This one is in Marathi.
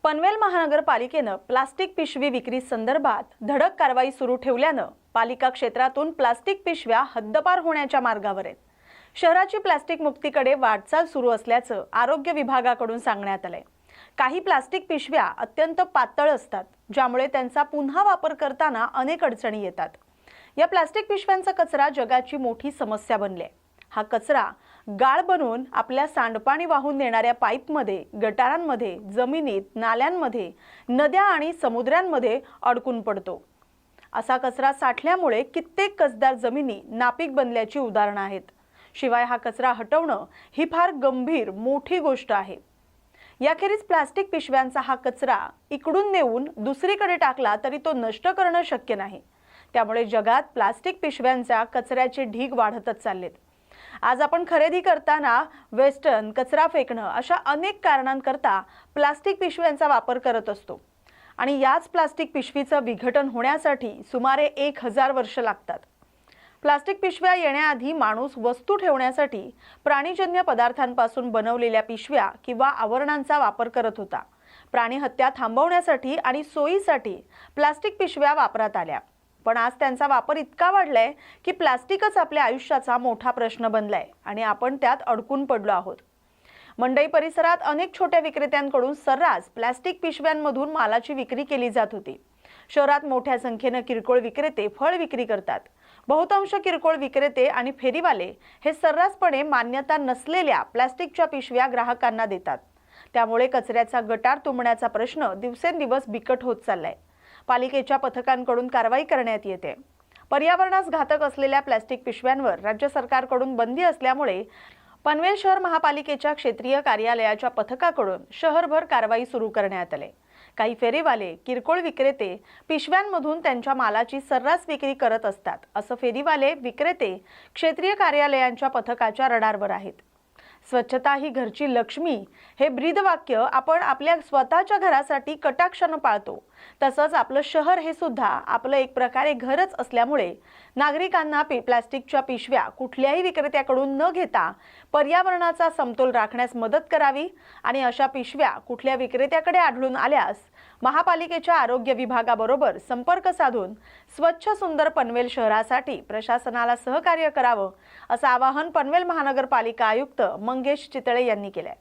पनवेल महानगरपालिकेनं प्लास्टिक पिशवी विक्री संदर्भात धडक कारवाई सुरू ठेवल्यानं पालिका क्षेत्रातून प्लास्टिक पिशव्या हद्दपार होण्याच्या मार्गावर आहेत। शहराची प्लास्टिक मुक्तीकडे वाटचाल सुरू असल्याचं आरोग्य विभागाकडून सांगण्यात आलंय। काही प्लास्टिक पिशव्या अत्यंत पातळ असतात, ज्यामुळे त्यांचा पुन्हा वापर करताना अनेक अडचणी येतात। या प्लास्टिक पिशव्यांचा कचरा जगाची मोठी समस्या बनले। हा कचरा गाळ बनवून आपल्या सांडपाणी वाहून नेणाऱ्या पाईपमध्ये, गटारांमध्ये, जमिनीत, नाल्यांमध्ये, नद्या आणि समुद्रांमध्ये अडकून पडतो। असा कचरा साठल्यामुळे कित्येक कसदार जमिनी नापीक बनल्याची उदाहरणं आहेत। शिवाय हा कचरा हटवणं ही फार गंभीर मोठी गोष्ट आहे। याखेरीज प्लास्टिक पिशव्यांचा हा कचरा इकडून नेऊन दुसरीकडे टाकला तरी तो नष्ट करणं शक्य नाही। त्यामुळे जगात प्लास्टिक पिशव्यांचा कचऱ्याचे ढीग वाढतच चाललेत। आज आपण खरेदी करताना वेस्टर्न, कचरा फेकणं अशा अनेक कारणांकरता प्लास्टिक पिशव्यांचा वापर करत असतो आणि याच प्लास्टिक पिशवीचं विघटन होण्यासाठी सुमारे 1000 वर्ष लागतात। प्लास्टिक पिशव्या येण्याआधी माणूस वस्तू ठेवण्यासाठी प्राणीजन्य पदार्थांपासून बनवलेल्या पिशव्या किंवा आवरणांचा वापर करत होता। प्राणी हत्या थांबवण्यासाठी आणि सोयीसाठी प्लास्टिक पिशव्या वापरात आल्या, पण आज त्यांचा वापर इतका वाढलाय की प्लास्टिकच आपल्या आयुष्याचा मोठा प्रश्न बनलाय आणि आपण त्यात अडकून पडलो आहोत। मंडई परिसरात अनेक छोट्या विक्रेत्यांकडून सर्रास प्लास्टिक पिशव्यांमधून मालाची विक्री केली जात होती। शहरात मोठ्या संख्येने किरकोळ विक्रेते फळ विक्री करतात। बहुतांश किरकोळ विक्रेते आणि फेरीवाले हे सर्रासपणे मान्यता नसलेल्या प्लास्टिकच्या पिशव्या ग्राहकांना देतात। त्यामुळे कचऱ्याचा गटार तुंबण्याचा प्रश्न दिवसेंदिवस बिकट होत चाललाय। पालिकेच्या पथकांकडून कारवाई करण्यात येते। पर्यावरणास घातक असलेल्या प्लास्टिक पिशव्यांवर राज्य सरकारकडून बंदी असल्यामुळे पनवेल शहर महापालिकेच्या क्षेत्रीय कार्यालयाच्या पथकाकडून शहरभर कारवाई सुरू करण्यात आली। काही फेरीवाले, किरकोळ विक्रेते पिशव्यांमधून त्यांच्या मालाची सर्रास विक्री करत असतात, असं फेरीवाले, विक्रेते क्षेत्रीय कार्यालयांच्या पथकाच्या रडारवर आहेत। स्वच्छता ही घरची लक्ष्मी हे ब्रीदवाक्य आपण आपल्या स्वतःच्या घरासाठी कटाक्षाने पाळतो। तसंच आपलं शहर हे सुद्धा आपलं एक प्रकारे घरच असल्यामुळे नागरिकांना प्लास्टिकच्या पिशव्या कुठल्याही विक्रेत्याकडून न घेता पर्यावरणाचा समतोल राखण्यास मदत करावी आणि अशा पिशव्या कुठल्या विक्रेत्याकडे आढळून आल्यास महापालिकेच्या आरोग्य विभागाबरोबर संपर्क साधून स्वच्छ सुंदर पनवेल शहरासाठी प्रशासनाला सहकार्य करावं, असं आवाहन पनवेल महानगरपालिका आयुक्त मंगेश चितळे यांनी केलंय।